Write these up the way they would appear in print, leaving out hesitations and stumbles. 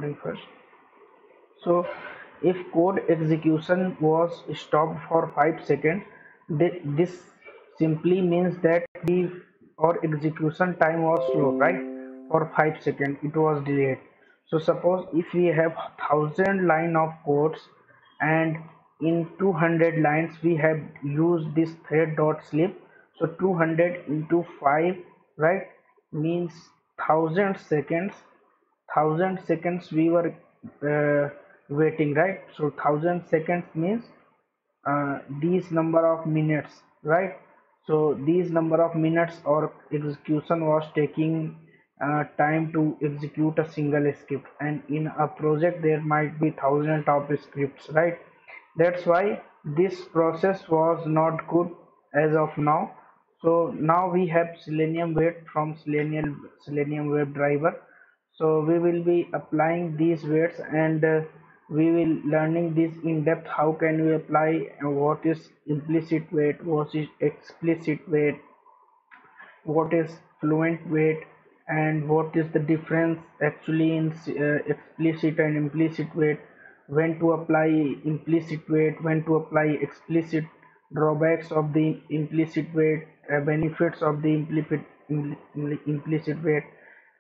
recording first. So if code execution was stopped for 5 seconds, this simply means that the our execution time was slow, right? For 5 seconds it was delayed. So suppose if we have 1000 line of codes and in 200 lines we have used this thread dot sleep. So 200 into 5, right, means 1000 seconds we were waiting, right? So 1000 seconds means these number of minutes, right? So these number of minutes or execution was taking time to execute a single script, and in a project there might be thousands of scripts, right? That's why this process was not good as of now. So now we have Selenium Wait from Selenium WebDriver. So we will be applying these weights, and we will learning this in depth. How can we apply, what is implicit weight, what is explicit weight, what is fluent weight, and what is the difference actually in explicit and implicit weight, when to apply implicit weight, when to apply explicit, drawbacks of the implicit weight, benefits of the implicit weight,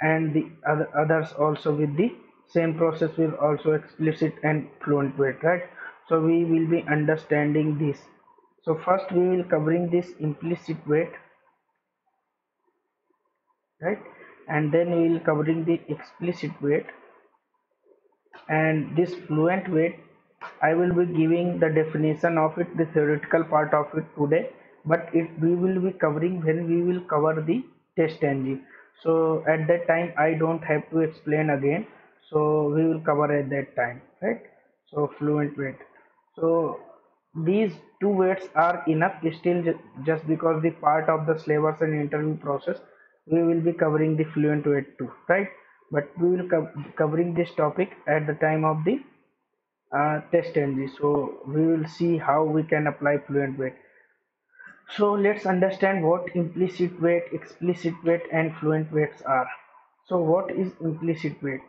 and the others also with the same process with also explicit and fluent weight, right? So we will be understanding this. So first we will covering this implicit weight, right, and then we will covering the explicit weight, and this fluent weight I will be giving the definition of it, the theoretical part of it today, but it we will be covering when we will cover the test engine. So at that time I don't have to explain again, so we will cover at that time, right? So fluent weight, so these two weights are enough still, just because the part of the syllabus and interview process we will be covering the fluent weight too, right? But we will covering this topic at the time of the test ng. So we will see how we can apply fluent weight. So let's understand what implicit weight, explicit weight, and fluent weights are. So what is implicit weight?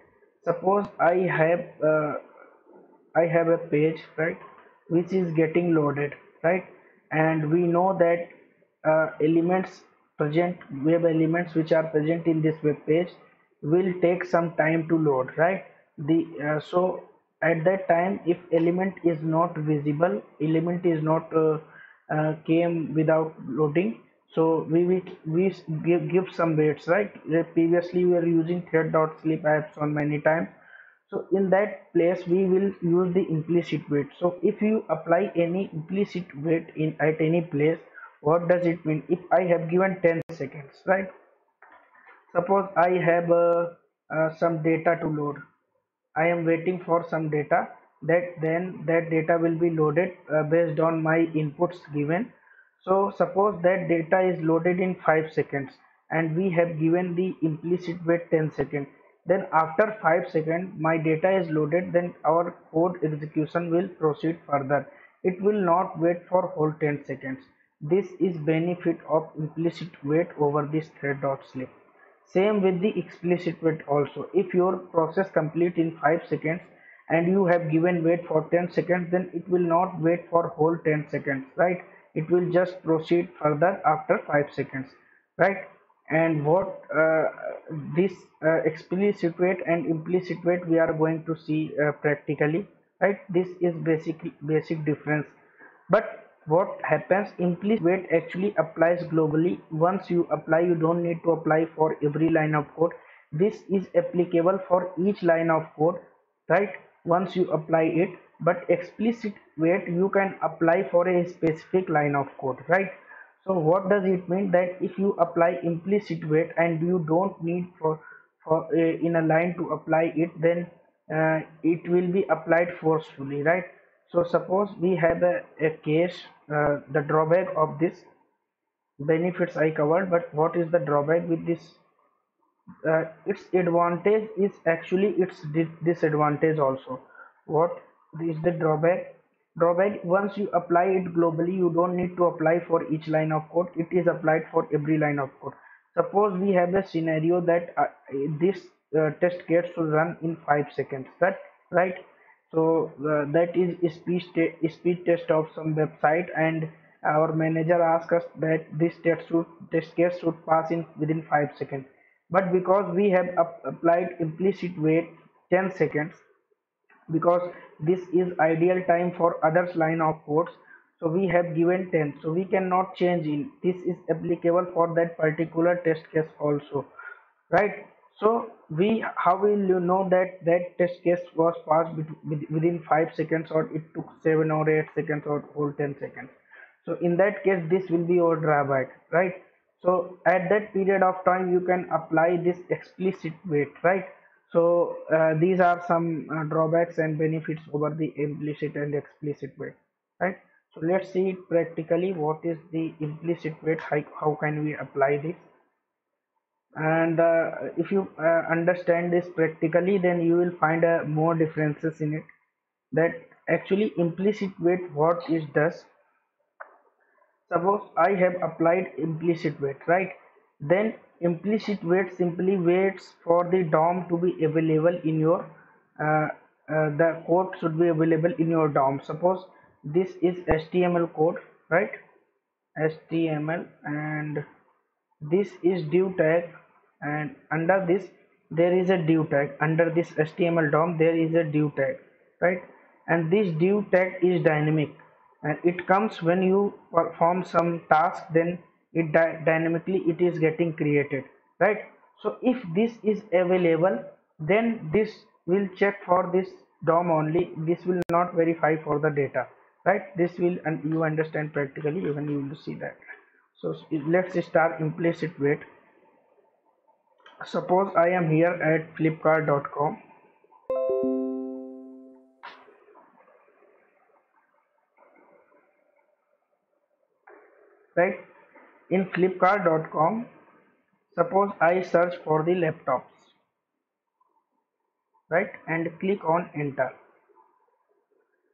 Suppose I have a page, right, which is getting loaded, right, and we know that elements present, web elements which are present in this web page will take some time to load, right? The so at that time, if element is not visible, element is not came without loading, so we give some weights, right? Previously we were using thread.sleep, I have shown many times. So in that place we will use the implicit weight. So if you apply any implicit weight in at any place, what does it mean? If I have given 10 seconds, right? Suppose I have some data to load. I am waiting for some data, that then that data will be loaded based on my inputs given. So suppose that data is loaded in 5 seconds and we have given the implicit wait 10 seconds. Then after 5 seconds my data is loaded, then our code execution will proceed further. It will not wait for whole 10 seconds. This is benefit of implicit wait over this thread.sleep. Same with the explicit wait also. If your process complete in 5 seconds and you have given wait for 10 seconds, then it will not wait for whole 10 seconds, right? It will just proceed further after 5 seconds, right? And what this explicit wait and implicit wait we are going to see practically, right? This is basic difference. But what happens, implicit weight actually applies globally. Once you apply, you don't need to apply for every line of code. This is applicable for each line of code, right? Once you apply it. But explicit weight you can apply for a specific line of code, right? So what does it mean? That if you apply implicit weight and you don't need for in a line to apply it, then it will be applied forcefully, right? So suppose we have a case, the drawback of this, benefits I covered, but what is the drawback with this? Its advantage is actually its disadvantage also. What is the drawback? Drawback, once you apply it globally, you don't need to apply for each line of code. It is applied for every line of code. Suppose we have a scenario that this test case should run in 5 seconds, that right? So that is a speed test of some website, and our manager asked us that this test case should pass in within 5 seconds, but because we have applied implicit wait 10 seconds, because this is ideal time for others line of codes, so we have given 10, so we cannot change in this is applicable for that particular test case also, right? So we, how will you know that that test case was passed within 5 seconds, or it took 7 or 8 seconds, or whole 10 seconds? So in that case this will be your drawback, right? So at that period of time you can apply this explicit wait, right? So these are some drawbacks and benefits over the implicit and explicit wait, right? So let's see it practically. What is the implicit wait? How can we apply this? And if you understand this practically, then you will find more differences in it. That actually implicit wait, what it does, suppose I have applied implicit wait, right? Then implicit wait simply waits for the DOM to be available in your uh, the code should be available in your DOM. Suppose this is HTML code, right? HTML, and this is div tag, and under this there is a div tag. Under this HTML DOM there is a div tag, right? And this div tag is dynamic, and it comes when you perform some task, then it dynamically it is getting created, right? So if this is available, then this will check for this DOM only, this will not verify for the data, right? This will, and you understand practically when you will see that. So let's start implicit wait. Suppose I am here at flipkart.com, right? In flipkart.com, suppose I search for the laptops, right? And click on enter.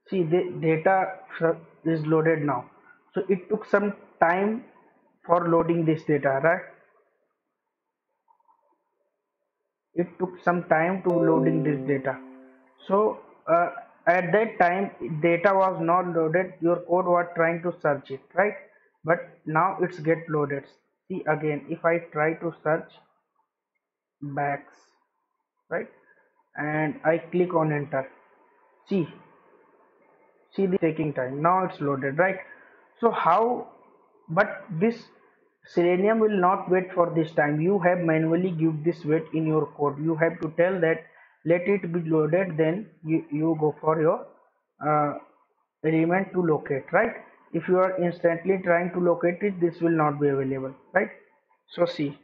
See, the data is loaded now. So it took some time for loading this data, right? It took some time to loading this data. So at that time data was not loaded, your code was trying to search it, right? But now it's get loaded. See again, if I try to search backs, right, and I click on enter, see, the taking time, now it's loaded, right? So how, but this Selenium will not wait for this time. You have manually give this wait in your code. You have to tell that let it be loaded, then you go for your uh, element to locate, right? If you are instantly trying to locate it, this will not be available, right? So see,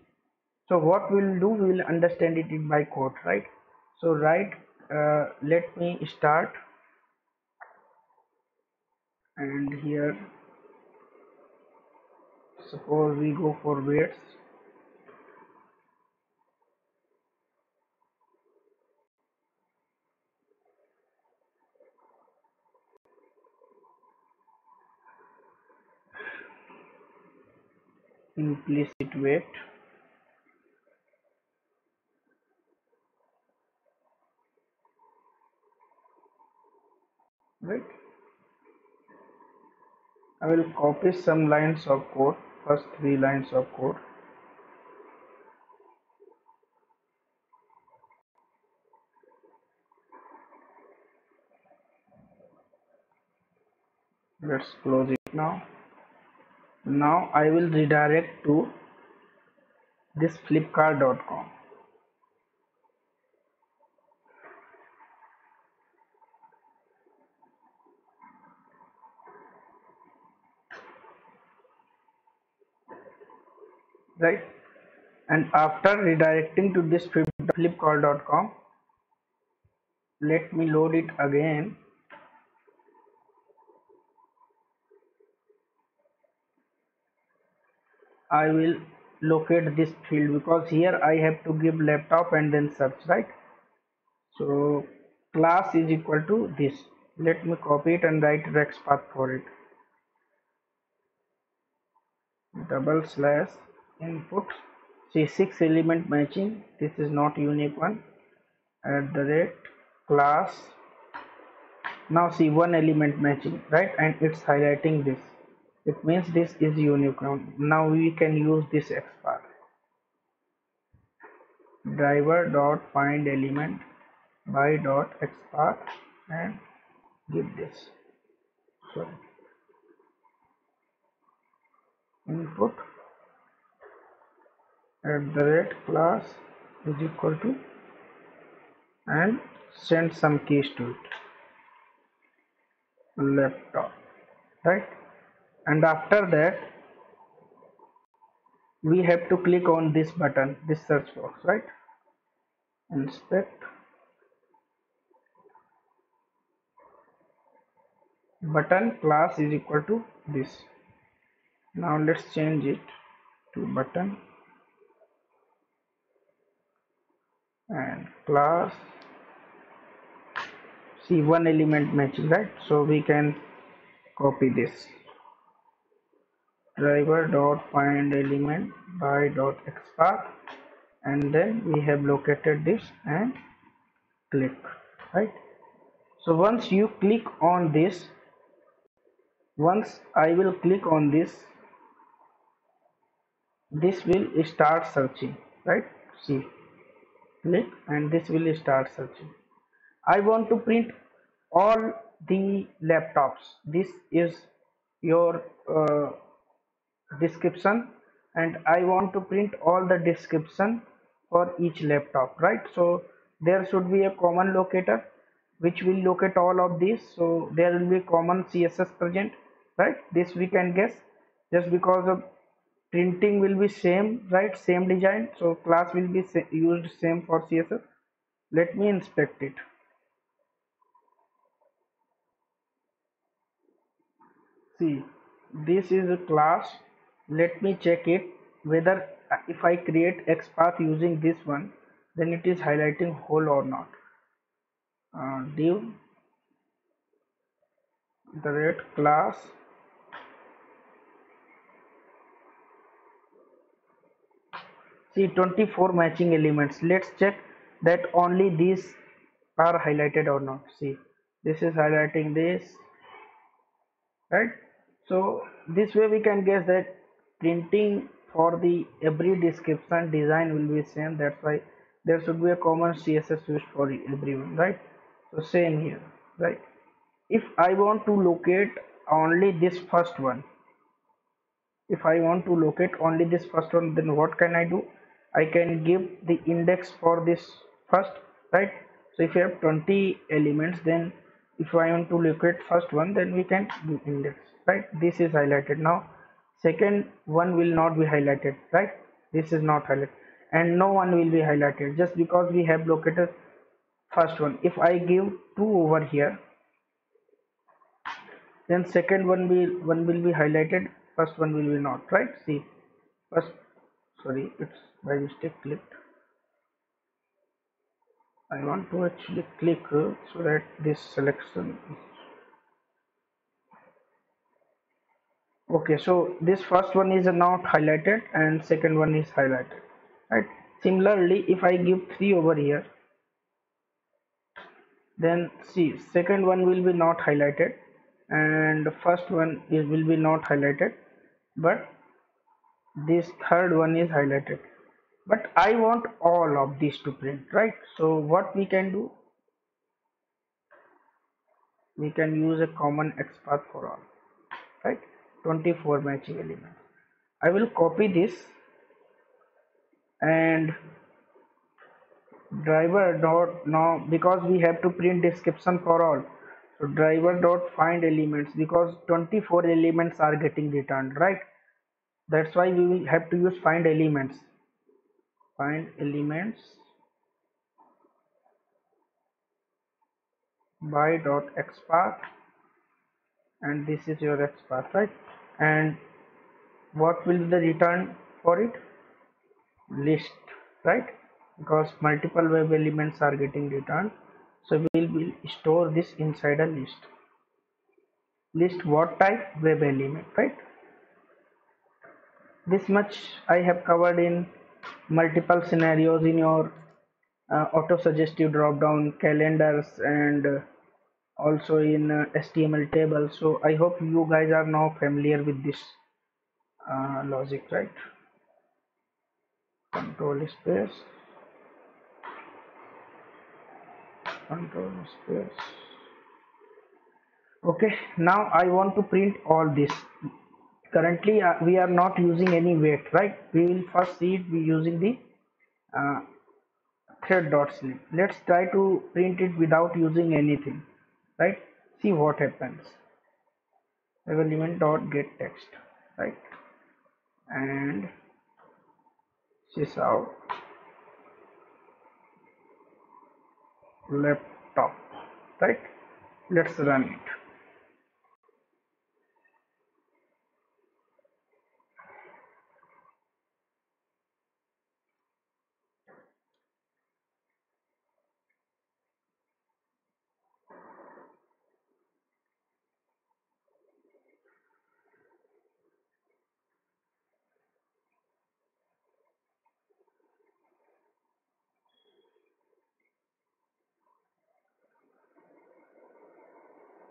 so what we'll do, we will understand it in by code, right? So right, let me start, and here suppose we go for weights. Implicit wait, right? I will copy some lines of code, first 3 lines of code. Let's close it now. Now I will redirect to this flipkart.com, right? And after redirecting to this flipkart.com, let me load it again. I will locate this field, because here I have to give laptop and then search, right? So class is equal to this. Let me copy it and write rex path for it. /input. See, 6 element matching, this is not unique one, at the rate class. Now see, one element matching, right, and it's highlighting this. It means this is unique. Now we can use this XPath. Driver dot find element by dot XPath and give this. So input at the rate class is equal to, and send some keys to it, laptop, right? And after that we have to click on this button, this search box, right? Inspect button class is equal to this. Now let's change it to button and class. See, one element matching, right? So we can copy this. Driver dot find element by dot XPath, and then we have located this and click, right? So once you click on this, once I will click on this will start searching, right? See, click and this will start searching. I want to print all the laptops. This is your description, and I want to print all the description for each laptop, right? So there should be a common locator which will locate all of these. So there will be common CSS present, right? This we can guess just because of printing will be same, right? Same design, so class will be used same for CSS. Let me inspect it. See, this is a class. Let me check it whether if I create XPath using this one, then it is highlighting whole or not. Div the rate class. See, 24 matching elements. Let's check that only these are highlighted or not. See, this is highlighting this, right? So this way we can guess that printing for the every description design will be same. That's why there should be a common CSS used for everyone, right? So same here, right? If I want to locate only this first one, if I want to locate only this first one, then what can I do? I can give the index for this first, right? So if you have 20 elements, then if I want to locate first one, then we can do index, right? This is highlighted. Now second one will not be highlighted, right? This is not highlighted, and no one will be highlighted just because we have located first one. If I give 2 over here, then second one will be highlighted, first one will be not, right? See, first, sorry, it's by mistake clicked. I want to actually click so that this selection is okay. So this first one is not highlighted and second one is highlighted, right? Similarly, if I give 3 over here, then see, second one will be not highlighted and first one will be not highlighted, but this third one is highlighted. But I want all of these to print, right? So what we can do, we can use a common XPath for all, right? 24 matching elements. I will copy this and driver dot, now because we have to print description for all, so driver dot find elements, because 24 elements are getting returned, right? That's why we will have to use find elements. Find elements by dot XPath, and this is your XPath, right? And what will be the return for it? List, right? Because multiple web elements are getting returned, so we will store this inside a list. List what type? Web element, right? This much I have covered in multiple scenarios in your auto suggestive drop down calendars, and also in HTML tables. So I hope you guys are now familiar with this logic, right? Control space, control space. Okay, now I want to print all this. Currently we are not using any weight, right? We will first see it we using the uh, thread.snip. Let's try to print it without using anything, right? See what happens. Element dot get text, right? And sys out laptop, right? Let's run it.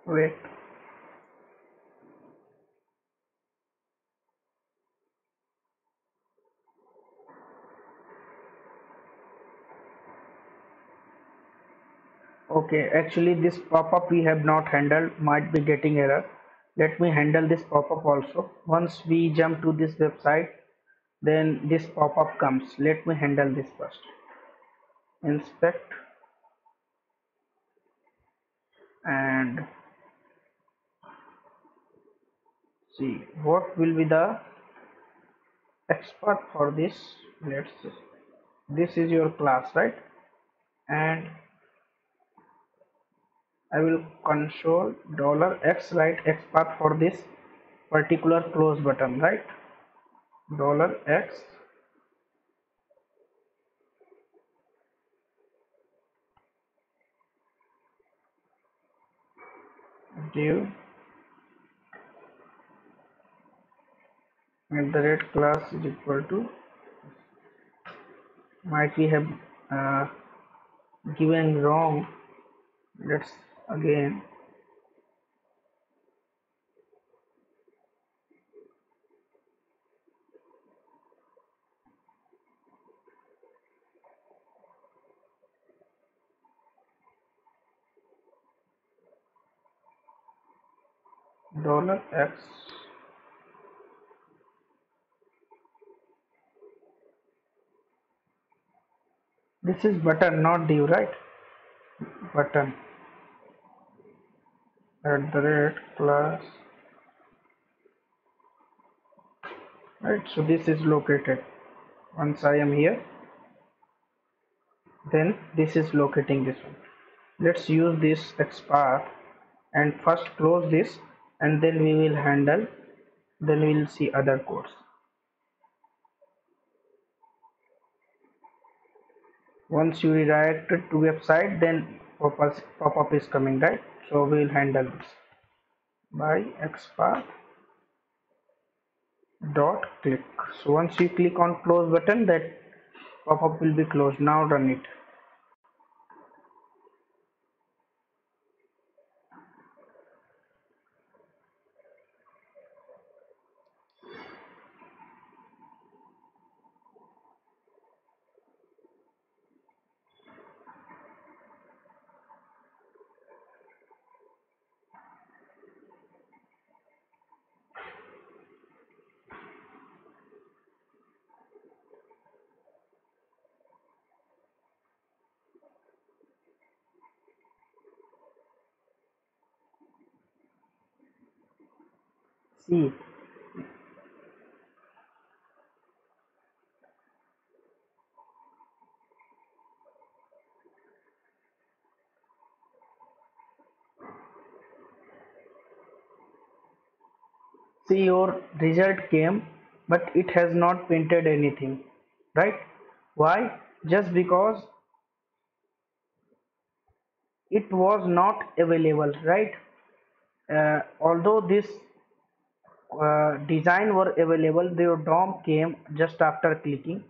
Wait. Okay, actually this pop-up we have not handled, might be getting error. Let me handle this pop-up also. Once we jump to this website, then this pop-up comes. Let me handle this first. Inspect, and see what will be the expert for this. Let's see. This is your class, right? And I will console $x write expert for this particular close button, right? $x div at the rate class is equal to, might we have uh, given wrong. Let's again. $x, this is button not div, right? Button at the rate class, right? So this is located. Once I am here, then this is locating this one. Let's use this expert and first close this, and then we will handle, then we will see other codes. Once you redirect it to website, then pop-up is coming, right? So we will handle this by expert dot click. So once you click on close button, that pop-up will be closed. Now run it. See, your result came, but it has not printed anything, right? Why? Just because it was not available, right? Although this design were available, their DOM came just after clicking,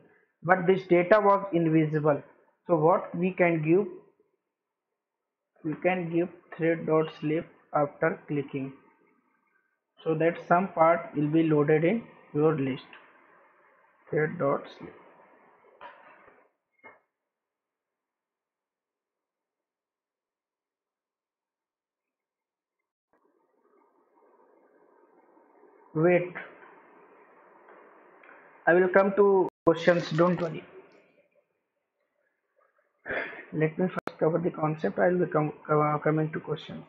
but this data was invisible. So what we can give, we can give thread dot sleep after clicking, so that some part will be loaded in your list. Thread dot sleep. Wait, I will come to questions, don't worry. Let me first cover the concept, I will be coming to questions.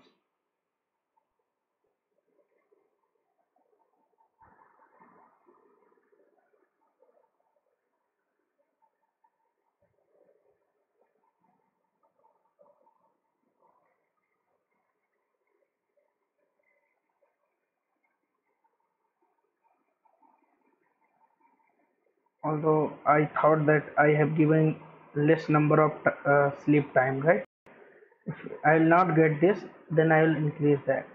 Although I thought that I have given less number of sleep time, right? If I will not get this, then I will increase that.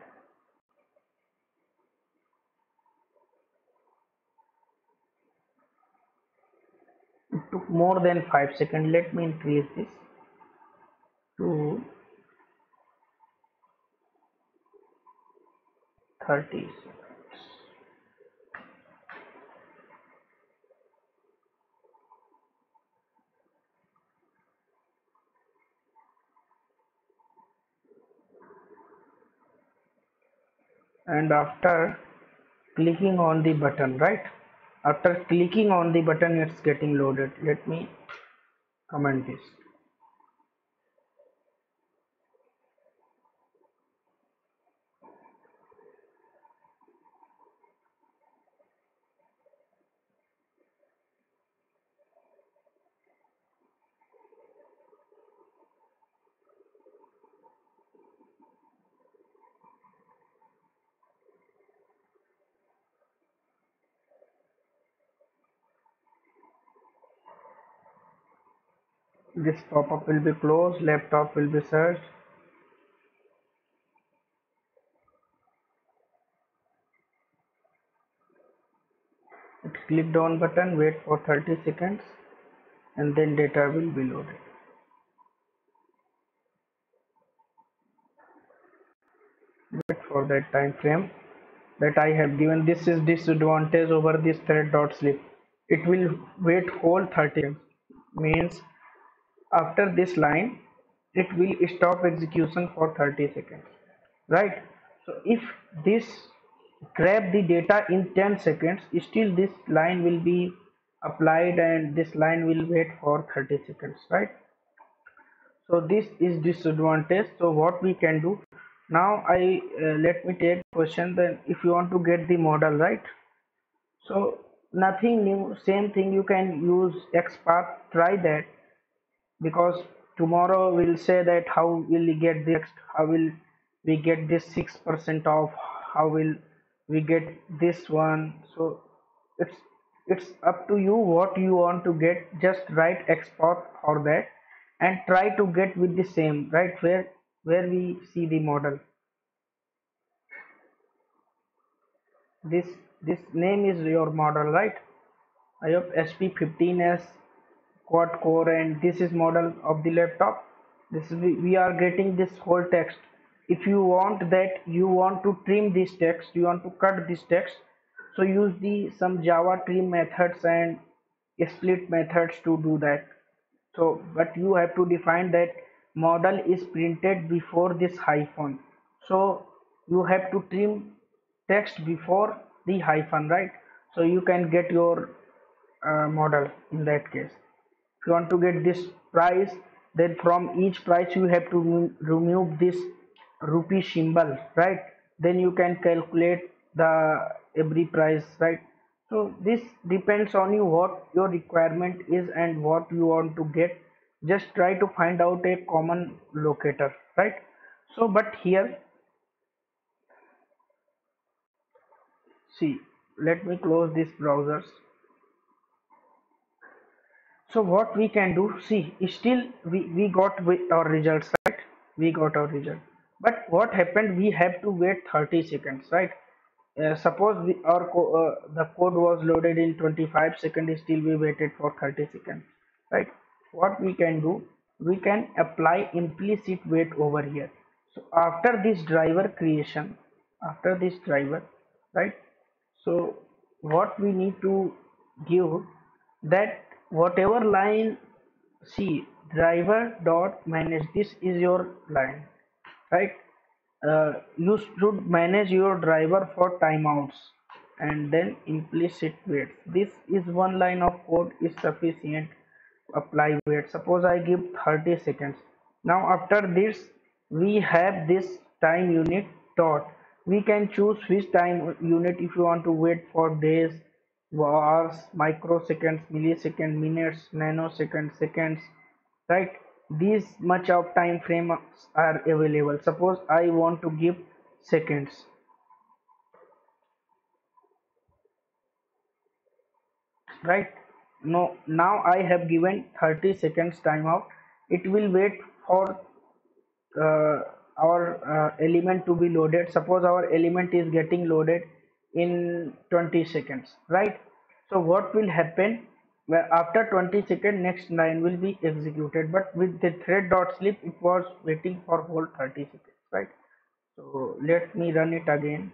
It took more than 5 seconds. Let me increase this to 30 seconds. And after clicking on the button, right? After clicking on the button, it's getting loaded. Let me comment this. This pop-up will be closed, laptop will be searched. It clicked on button, wait for 30 seconds, and then data will be loaded. Wait for that time frame that I have given. This is disadvantage over this thread dot sleep. It will wait whole 30 seconds. Means after this line, it will stop execution for 30 seconds. Right? So if this grab the data in 10 seconds, still this line will be applied and this line will wait for 30 seconds, right? So this is disadvantage. So what we can do now, I let me take question. Then if you want to get the model, right? So nothing new, same thing, you can use XPath. Try that, because tomorrow we'll say that how will we get this, how will we get this 6% off, how will we get this one. So it's it's up to you what you want to get. Just write export for that and try to get with the same, right? Where we see the model, this name is your model, right? I hope SP15S quad core, and this is model of the laptop. This is, we are getting this whole text. If you want that, you want to trim this text, you want to cut this text, so use the some Java trim methods and split methods to do that. So but you have to define that model is printed before this hyphen, so you have to trim text before the hyphen, right? So you can get your model in that case. If you want to get this price, then from each price you have to remove this rupee symbol, right? Then you can calculate the every price, right? So this depends on you what your requirement is and what you want to get. Just try to find out a common locator, right? So but here, see, let me close these browsers. So what we can do, see, still we got our results, right? We got our result. But what happened, we have to wait 30 seconds, right? suppose the code was loaded in 25 seconds, still we waited for 30 seconds, right? What we can do, we can apply implicit wait over here. So after this driver creation, after this driver, right? So what we need to give, that whatever line, see, driver dot manage, this is your line, right? You should manage your driver for timeouts and then implicit waits. This is one line of code is sufficient. Apply wait. Suppose I give 30 seconds. Now after this, we have this time unit dot. We can choose which time unit, if you want to wait for days, hours, microseconds, milliseconds, minutes, nanoseconds, seconds, right? These much of time frames are available. Suppose I want to give seconds, right? No, now I have given 30 seconds timeout. It will wait for uh, our element to be loaded. Suppose our element is getting loaded in 20 seconds, right? So what will happen, well, after 20 seconds next line will be executed, but with the thread dot sleep it was waiting for whole 30 seconds, right? So let me run it again.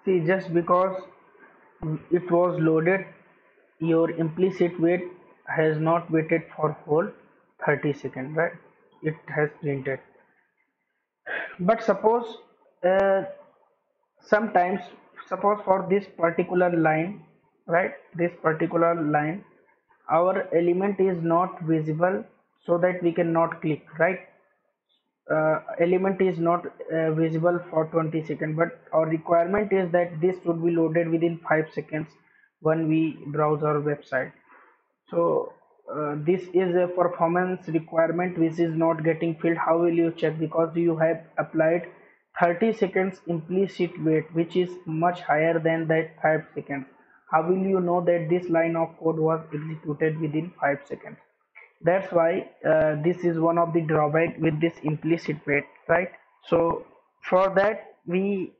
See, just because it was loaded, your implicit wait has not waited for whole 30 seconds, right? It has printed. But suppose uh, sometimes, suppose for this particular line, right, this particular line, our element is not visible, so that we cannot click, right? Element is not visible for 20 seconds, but our requirement is that this should be loaded within 5 seconds when we browse our website. So this is a performance requirement which is not getting filled. How will you check? Because you have applied 30 seconds implicit wait, which is much higher than that 5 seconds. How will you know that this line of code was executed within 5 seconds? That's why this is one of the drawback with this implicit wait, right? So for that we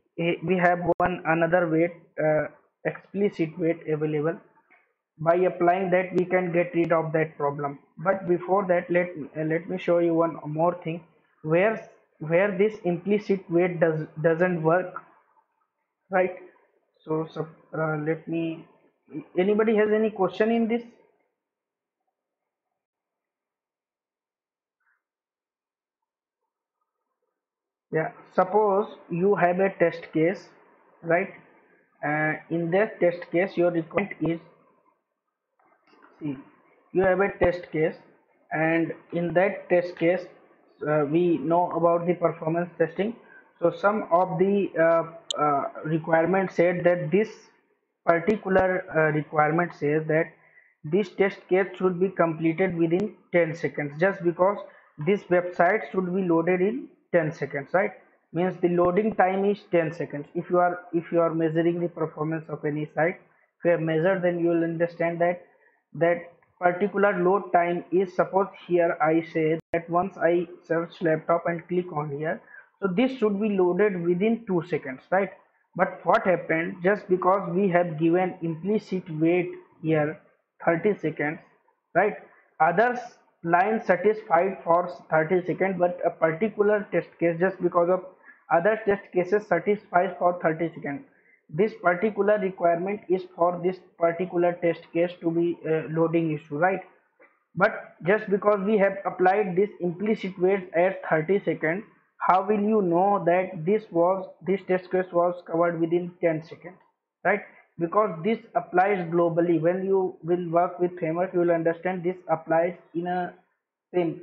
have one another wait, explicit wait available. By applying that we can get rid of that problem. But before that, let me show you one more thing where this implicit wait doesn't work, right? So let me, anybody has any question in this? Yeah, suppose you have a test case, right? In that test case your requirement is, see, you have a test case, and in that test case, we know about the performance testing. So some of the requirement said that this particular requirement says that this test case should be completed within 10 seconds, just because this website should be loaded in 10 seconds, right? Means the loading time is 10 seconds. If you are measuring the performance of any site, if you have measured, then you will understand that particular load time is, suppose here I say that once I search laptop and click on here, so this should be loaded within 2 seconds, right? But what happened, just because we have given implicit wait here 30 seconds, right? Others line satisfied for 30 seconds, but a particular test case, just because of other test cases, satisfies for 30 seconds. This particular requirement is for this particular test case to be loading issue, right? But just because we have applied this implicit wait at 30 seconds, how will you know that this test case was covered within 10 seconds, right? Because this applies globally. When you will work with framework, you will understand this applies in a same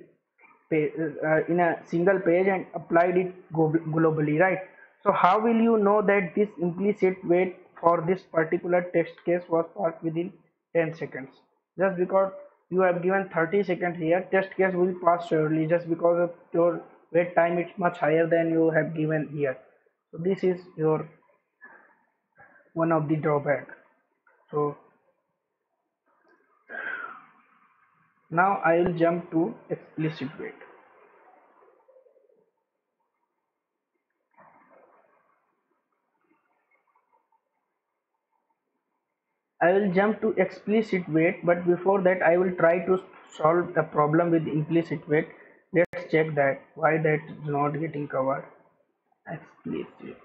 page, in a single page, and applied it globally, right? So how will you know that this implicit wait for this particular text case was passed within 10 seconds? Just because you have given 30 seconds here, test case will pass surely, just because of your wait time it's much higher than you have given here. So this is your one of the drawback. So now I will jump to explicit wait. I will jump to explicit wait, but before that I will try to solve the problem with implicit wait. Let's check that why that is not getting covered. Explicit.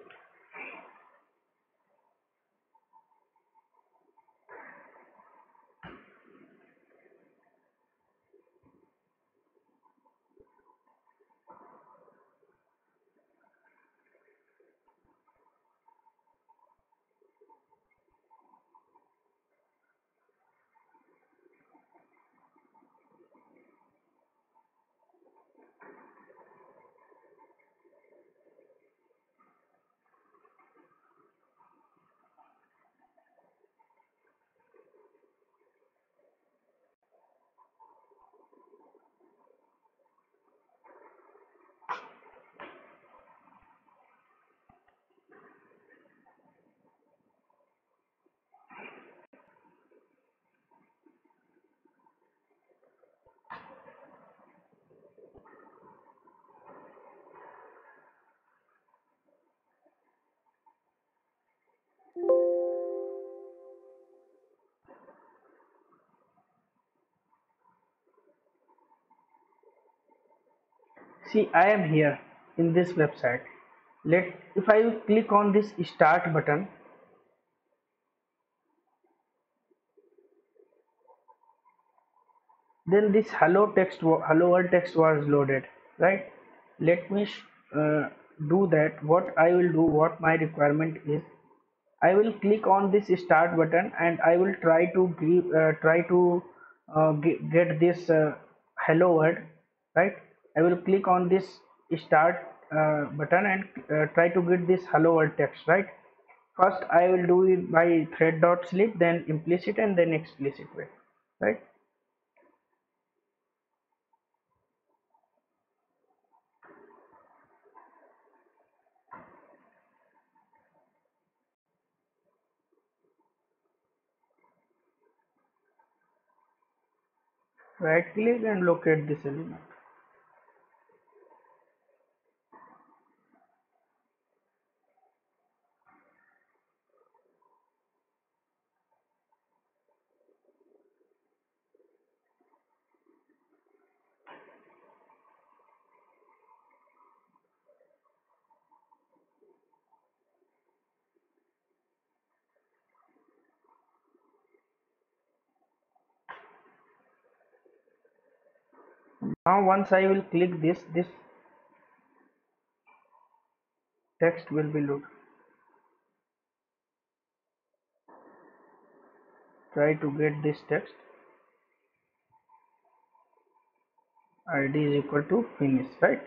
See, I am here in this website. If I will click on this start button, then this hello world text was loaded, right? Let me do that. What I will do, what my requirement is, I will click on this start button and I will try to get this hello world, right? I will click on this start button and try to get this hello world text, right? First I will do it by thread dot sleep, then implicit, and then explicit way, right? Right click and locate this element. Now once I will click this text will be loaded. Try to get this text. ID is equal to finish, right?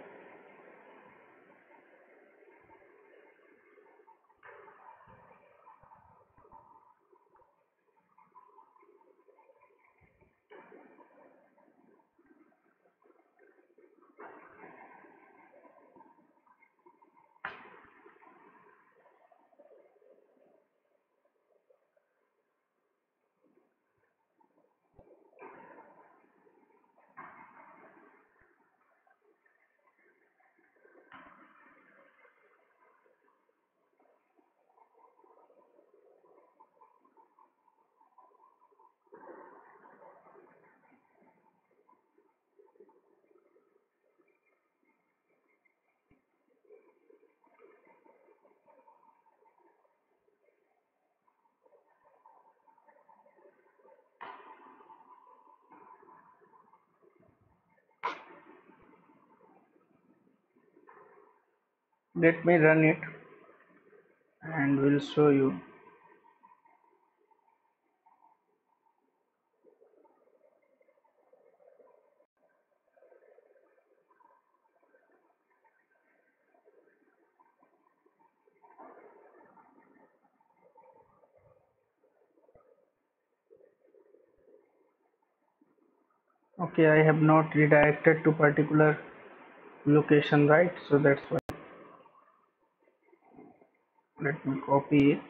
Let me run it and will show you. Okay, I have not redirected to particular location, right? So that's why. Let me copy it.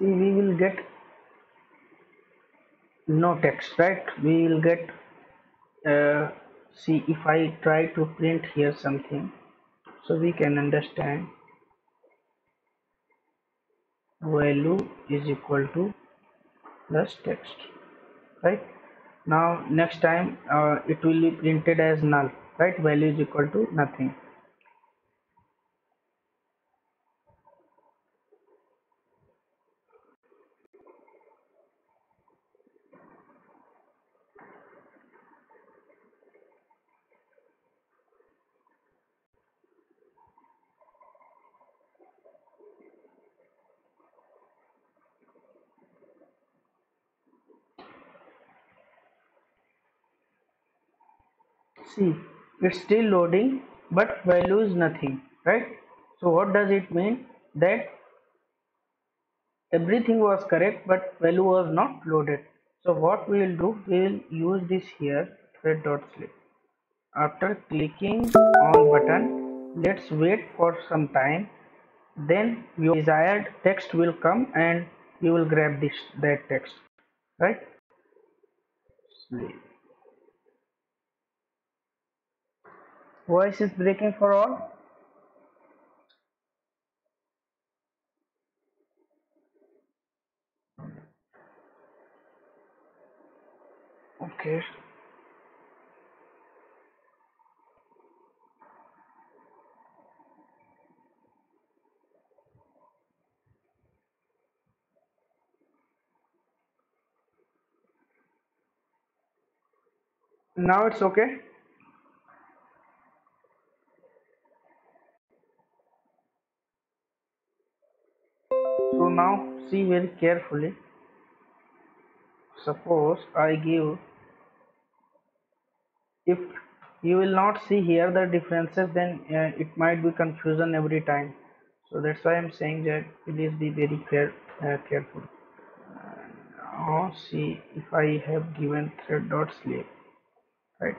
See, we will get no text, right? We will get see if I try to print here something, so we can understand value is equal to plus text, right? Now next time it will be printed as null, right? Value is equal to nothing. See, it's still loading, but value is nothing, right? So what does it mean? That everything was correct, but value was not loaded. So what we will do, we will use this here, thread.slip. After clicking on button, let's wait for some time. Then your desired text will come and you will grab that text, right? Sleep. Voice is breaking for all. Okay. Now it's okay. So now see very carefully. Suppose I give, if you will not see here the differences, then it might be confusion every time. So that's why I'm saying that please be very careful. Now see if I have given thread.slip, right?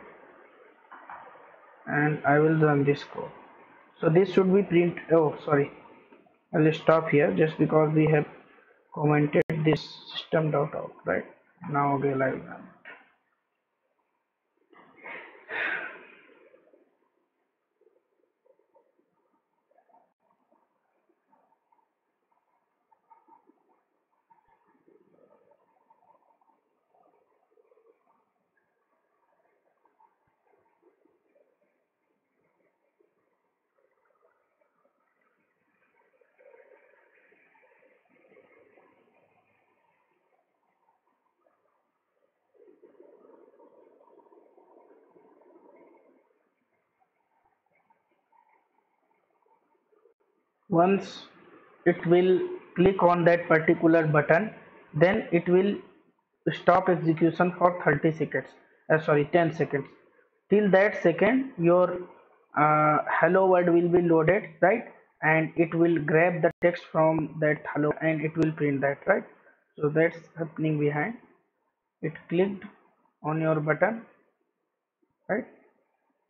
And I will run this code. So this should be print. Oh, sorry. I'll stop here just because we have commented this system.out, right? Now again I will run. Once it will click on that particular button, then it will stop execution for 30 seconds, sorry, 10 seconds. Till that second your hello world will be loaded, right? And it will grab the text from that hello and it will print that, right? So that's happening behind. It clicked on your button, right?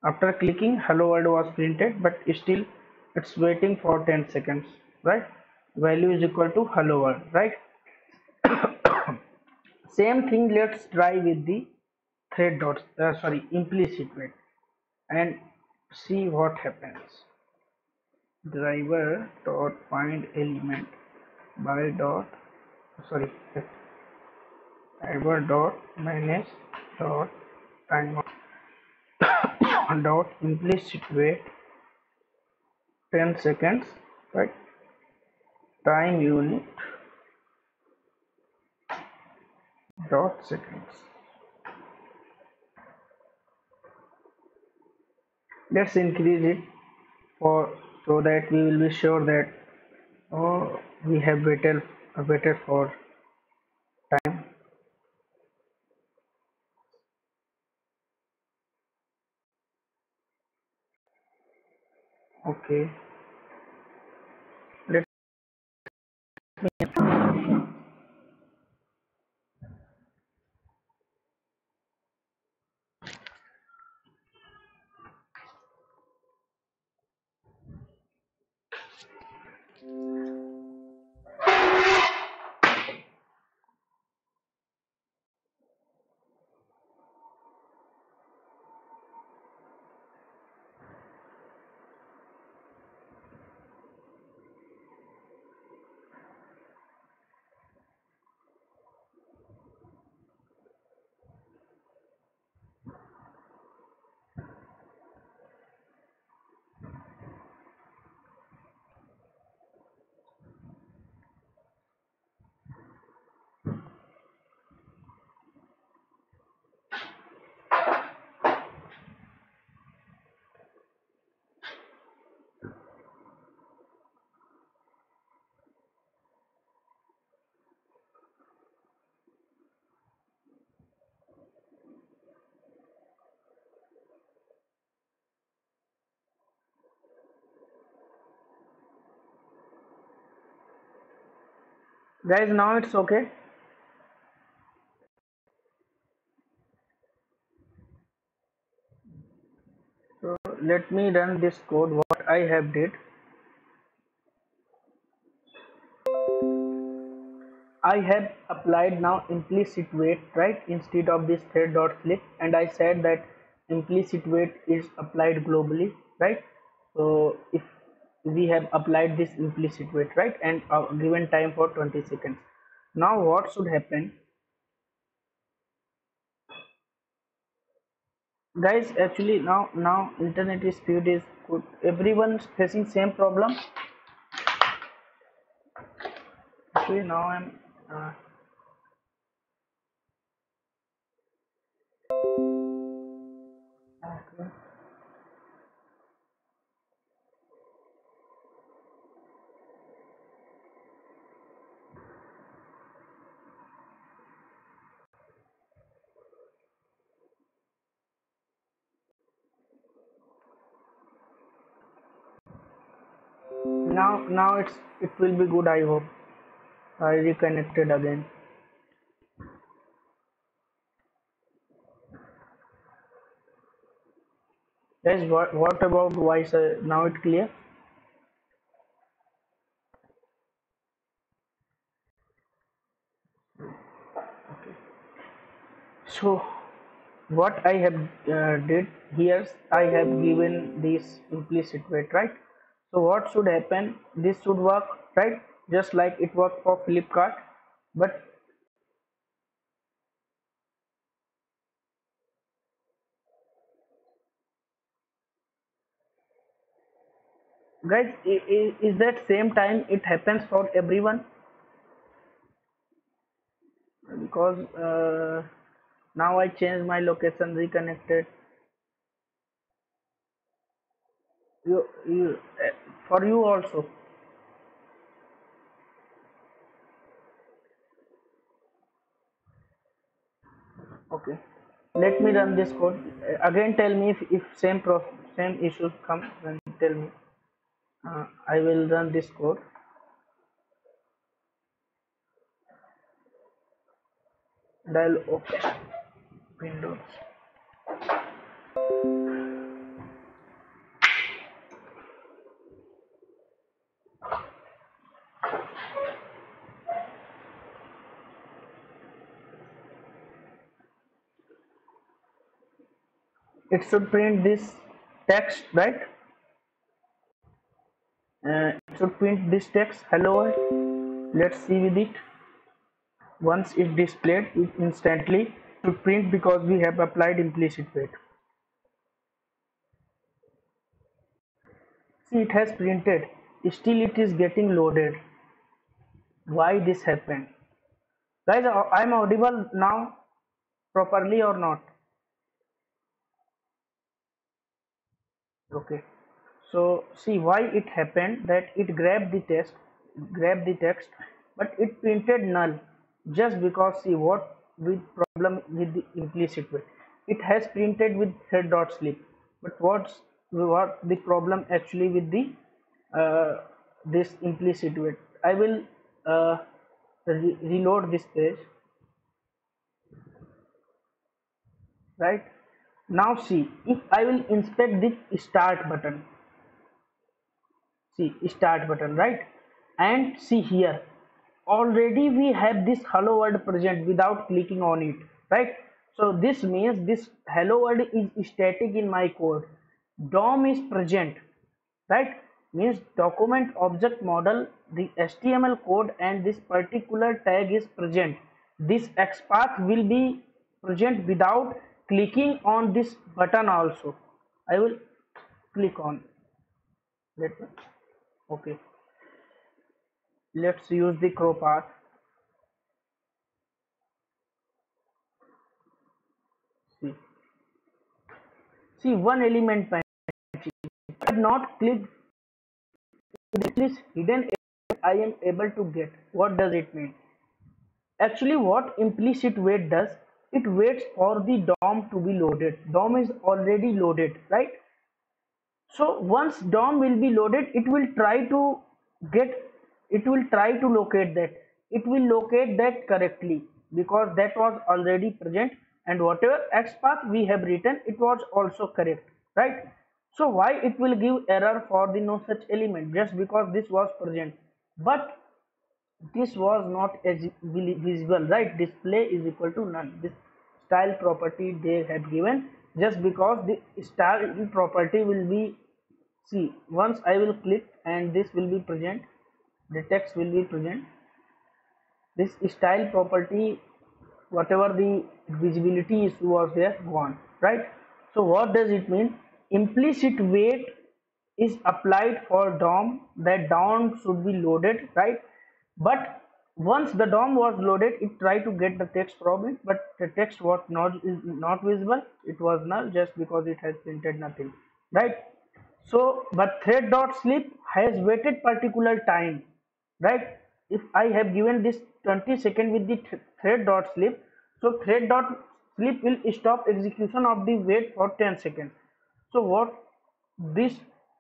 After clicking, hello world was printed, but still it's waiting for 10 seconds, right? Value is equal to hello world, right? Same thing, let's try with the thread dots, sorry, implicit wait, and see what happens. Driver dot find element by dot, sorry, driver dot manage dot timeout dot implicit wait 10 seconds, right? Time unit dot seconds. Let's increase it for, so that we will be sure that, oh, we have waited for time. Okay, let guys, now it's okay. So let me run this code. What I have did, I have applied now implicit wait, right, instead of this thread dot flip, and I said that implicit wait is applied globally, right? So if we have applied this implicit wait, right, and given time for 20 seconds, now what should happen, guys? Actually, now internet speed is good. Everyone's facing same problem. Actually, now I'm. Okay. Now it will be good. I hope. I reconnected again. Yes. What about voice? Now it clear. So what I have did here, I have given this implicit wait, right? So what should happen? This should work, right? Just like it worked for Flipkart. But guys, is that same time it happens for everyone? Because now I changed my location, reconnected. You for you also. Okay, let me run this code again. Tell me if same issues come, then tell me. I will run this code. And I'll open Windows. It should print this text, right? It should print this text, hello world. Let's see with it. Once it displayed, it instantly should print because we have applied implicit wait. See, it has printed. Still, it is getting loaded. Why this happened? Guys, I'm audible now properly or not? Okay. So see why it happened, that it grabbed the text, but it printed null just because, see what with problem with the implicit wait. It has printed with thread dot sleep, but what the problem actually with the this implicit wait? I will reload this page, right? Now see, if I will inspect the start button, see start button, right? And see here, already we have this hello world present without clicking on it, right? So this means this hello world is static in my code. DOM is present, right? Means document object model, the HTML code, and this particular tag is present. This XPath will be present without clicking on this button also. I will click on, let me, okay, let's use the crow path. See, see one element matching. I have not clicked this hidden element I am able to get. What does it mean? Actually, what implicit wait does, it waits for the DOM to be loaded. DOM is already loaded, right? So once DOM will be loaded, get, it will try to locate that. It will locate that correctly because that was already present, and whatever XPath we have written, it was also correct, right? So why it will give error for the no such element? Just because this was present, but this was not as visible, right? Display is equal to none. This style property they have given, just because the style property will be, see, once I will click and this will be present, the text will be present, this style property, whatever the visibility issue was there, gone, right? So what does it mean? Implicit wait is applied for DOM, that DOM should be loaded, right? But once the DOM was loaded, it tried to get the text from it, but the text was not, is not visible. It was null just because it has printed nothing, right? So but thread dot sleep has waited particular time, right? If I have given this 20 seconds with the thread dot sleep, so thread dot sleep will stop execution of the wait for 10 seconds. So what, this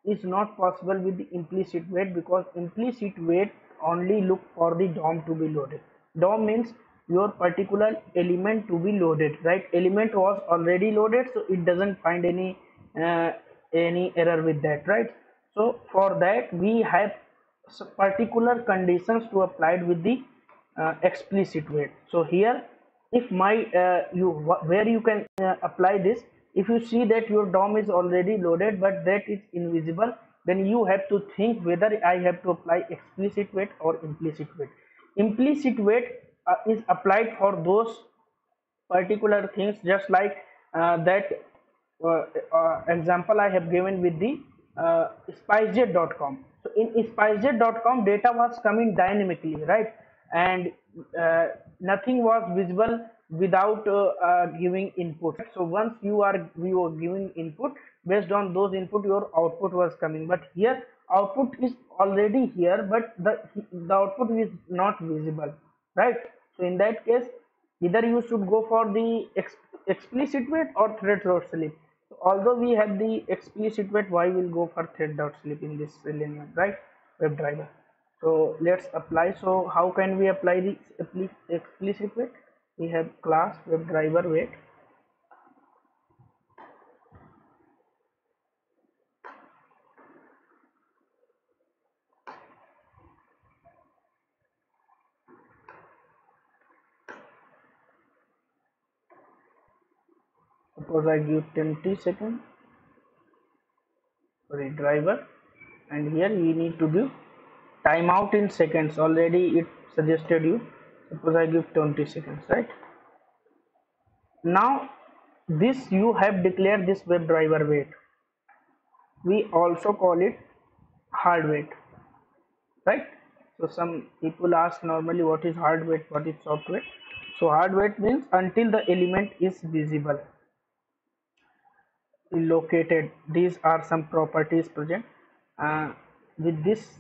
is not possible with the implicit wait, because implicit wait only look for the DOM to be loaded. DOM means your particular element to be loaded, right? Element was already loaded, so it doesn't find uh, any error with that, right? So for that we have particular conditions to applied with the explicit wait. So here, if my you where you can apply this, if you see that your DOM is already loaded but that is invisible, then you have to think whether I have to apply explicit wait or implicit wait. Implicit wait is applied for those particular things, just like that uh, example I have given with the spicejet.com. So in spicejet.com, data was coming dynamically, right? And nothing was visible without giving input. So once you are giving input, based on those input your output was coming, but here output is already here, but the output is not visible, right? So in that case, either you should go for the explicit wait or thread dot sleep. So although we have the explicit wait, why we'll go for thread dot sleep in this element, right? WebDriver. So let's apply. So how can we apply the explicit wait? We have class WebDriver wait. Suppose I give 20 seconds for a driver, and here we need to give timeout in seconds. Already it suggested you. Suppose I give 20 seconds, right? Now this you have declared this WebDriver wait. We also call it hard wait, right? So some people ask normally what is hard wait, what is soft wait. So hard wait means until the element is visible, located. These are some properties present. With this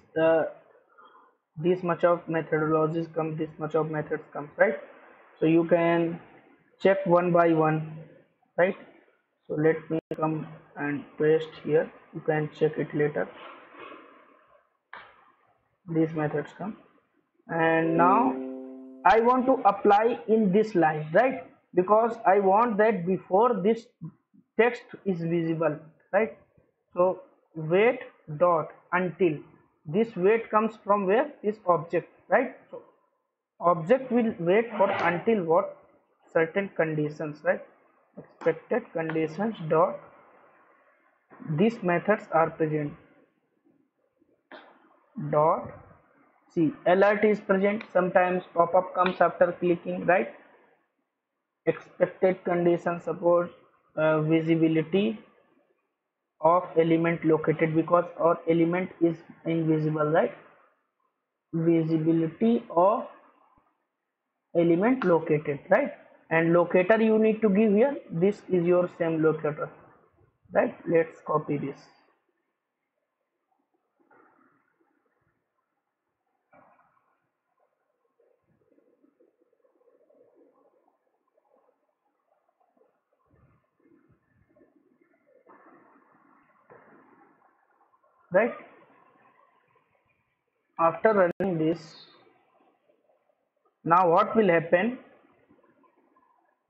much of methodologies come, this much of methods comes, right? So you can check one by one, right? So let me come and paste here. You can check it later. These methods come, and now I want to apply in this line, right? Because I want that before this text is visible, right? So wait dot until, this wait comes from where? This object, right? So object will wait for until what? Certain conditions, right? Expected conditions dot, these methods are present dot. See, alert is present, sometimes pop-up comes after clicking, right? Expected condition, suppose visibility of element located, because our element is invisible, right? Visibility of element located, right? And locator you need to give here, this is your same locator, right? Let's copy this. Right, after running this, now what will happen?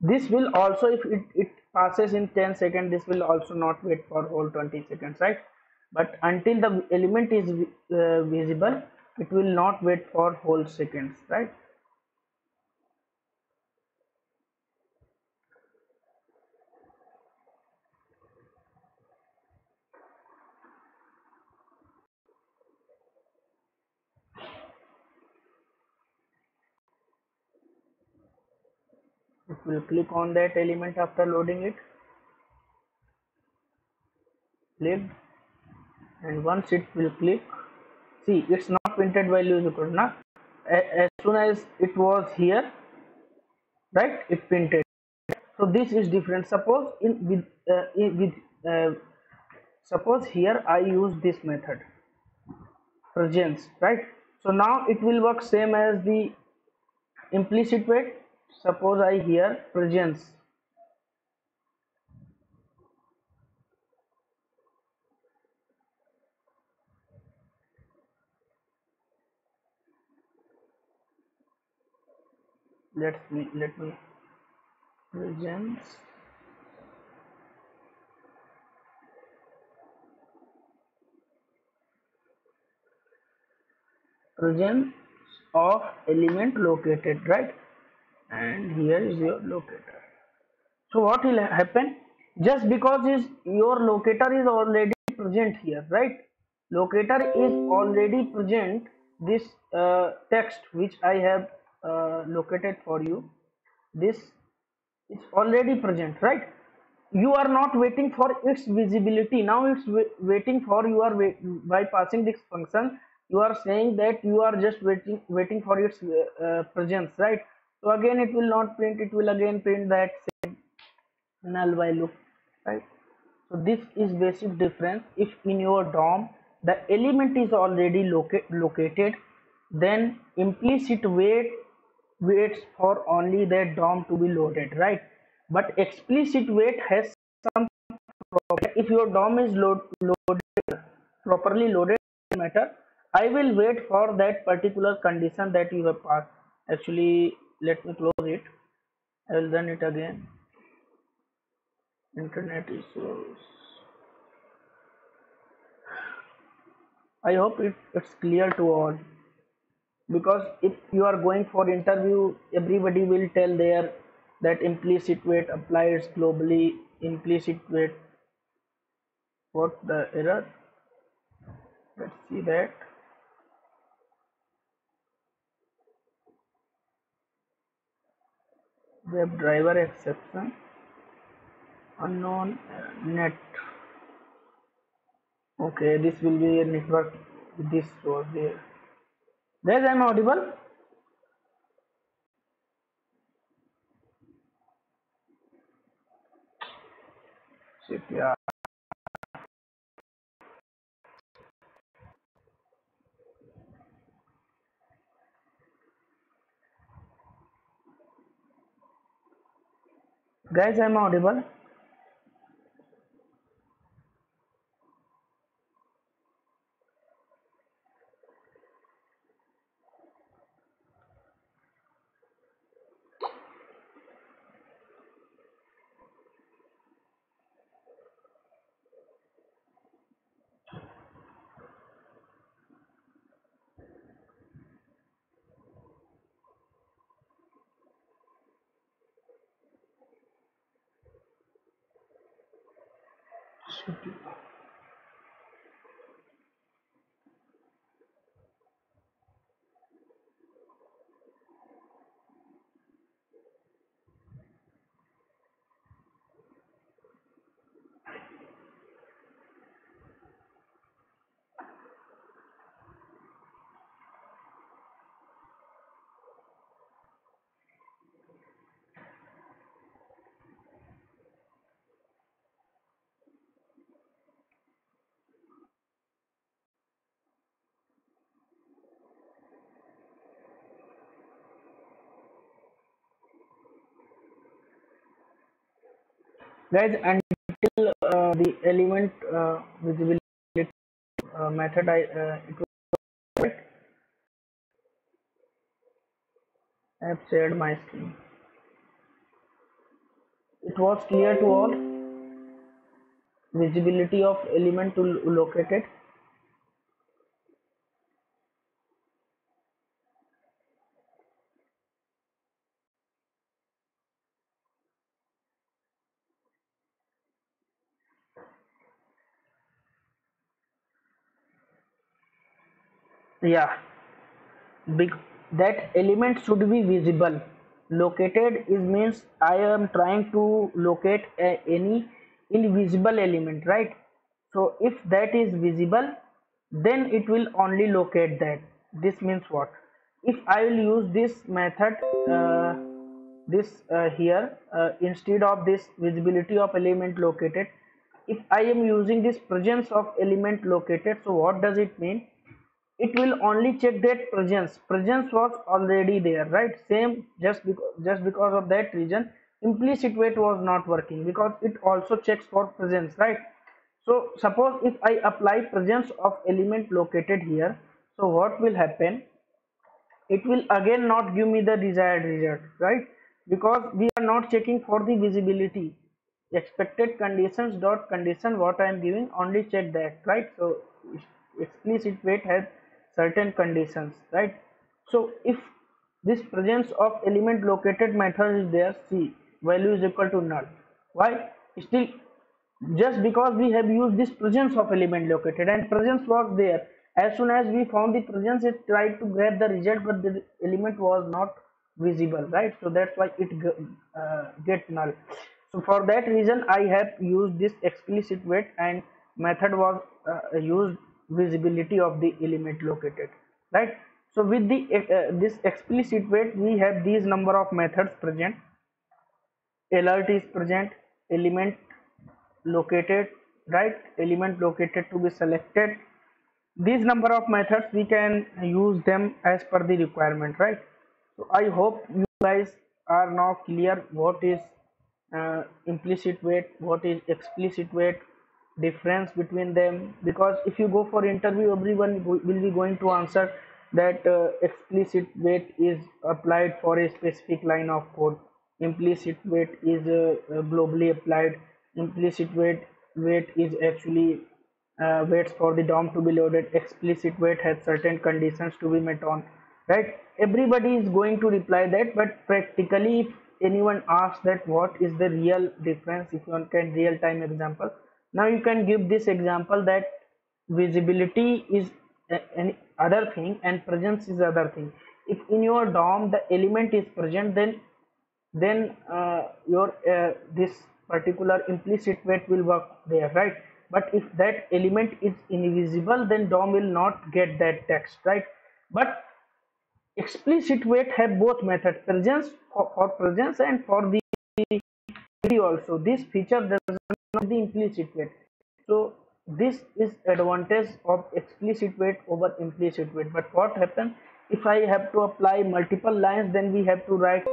This will also, if it passes in 10 seconds, this will also not wait for whole 20 seconds, right? But until the element is visible, it will not wait for whole seconds, right? It will click on that element after loading it, clicked, and once it will click, see, it's not printed value is equal na. As soon as it was here, right, it printed. So this is different. Suppose suppose here I use this method presence, right? So now it will work same as the implicit wait. Suppose I here presence, let me presence, presence of element located, right? And here is your locator. So what will happen? Just because is your locator is already present here, right? Locator is already present. This text which I have located for you, this is already present, right? You are not waiting for its visibility. Now it's waiting for, you are by passing this function, you are saying that you are just waiting for its presence, right? So again it will not print, it will again print that null value, right? So this is basic difference. If in your DOM the element is already located, then implicit wait waits for only that DOM to be loaded, right? But explicit wait has some problem. If your DOM is loaded properly loaded matter, I will wait for that particular condition that you have passed. Actually, let me close it. I will run it again. Internet issues. I hope it's clear to all, because if you are going for interview, everybody will tell there that implicit wait applies globally. Implicit wait, what the error? Let's see that. WebDriver exception, unknown net. Okay, this will be a network. This was there. Guys, I'm audible. Shit, yeah. Guys, I'm audible. Guys, until the element visibility method, I have shared my screen. It was clear to all. Visibility of element to located. Yeah, big, that element should be visible. Located is means I am trying to locate any invisible element, right? So if that is visible, then it will only locate that. This means what? If I will use this method, this here, instead of this visibility of element located, if I am using this presence of element located, so what does it mean? It will only check that presence was already there, right? Same, just because of that reason implicit wait was not working, because it also checks for presence, right? So suppose if I apply presence of element located here, so what will happen? It will again not give me the desired result, right? Because we are not checking for the visibility. Expected conditions dot condition, what I am giving, only check that, right? So explicit wait has certain conditions, right? So if this presence of element located method is there, see, value is equal to null. Why? Still, just because we have used this presence of element located and presence was there, as soon as we found the presence, it tried to grab the result, but the element was not visible, right? So that's why it get null. So for that reason I have used this explicit wait, and method was used visibility of the element located, right? So with the this explicit wait, we have these number of methods present. Alert is present, element located, right? Element located to be selected. These number of methods we can use them as per the requirement, right? So I hope you guys are now clear what is implicit wait, what is explicit wait, difference between them. Because if you go for interview, everyone will be going to answer that explicit wait is applied for a specific line of code. Implicit wait is globally applied. Implicit wait is actually waits for the DOM to be loaded. Explicit wait has certain conditions to be met on, right? Everybody is going to reply that, but practically if anyone asks that what is the real difference, if you can real time example, now you can give this example that visibility is an other thing and presence is other thing. If in your DOM the element is present, then your this particular implicit wait will work there, right? But if that element is invisible, then DOM will not get that text, right? But explicit wait have both methods, presence for presence and for the ID also. This feature does not the implicit wait. So this is advantage of explicit wait over implicit wait. But what happens if I have to apply multiple lines? Then we have to write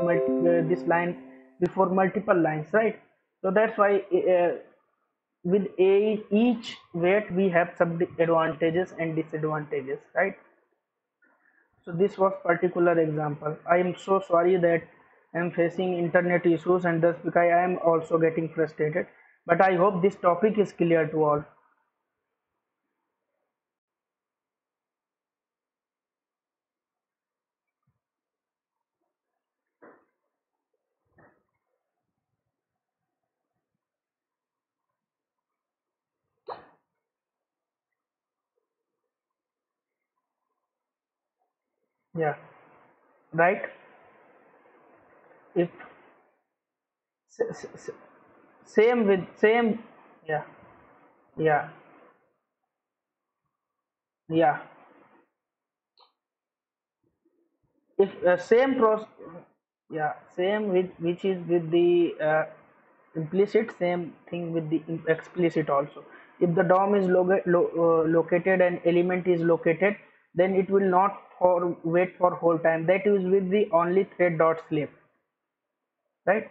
this line before multiple lines, right? So that's why with each wait we have some advantages and disadvantages, right? So this was particular example. I am so sorry that I am facing internet issues, and thus because I am also getting frustrated. But I hope this topic is clear to all. Yeah, right. If same with same, yeah, yeah, yeah. If same process, yeah, same with which is with the implicit, same thing with the explicit also. If the DOM is located and element is located, then it will not for wait for whole time. That is with the only thread dot sleep, right?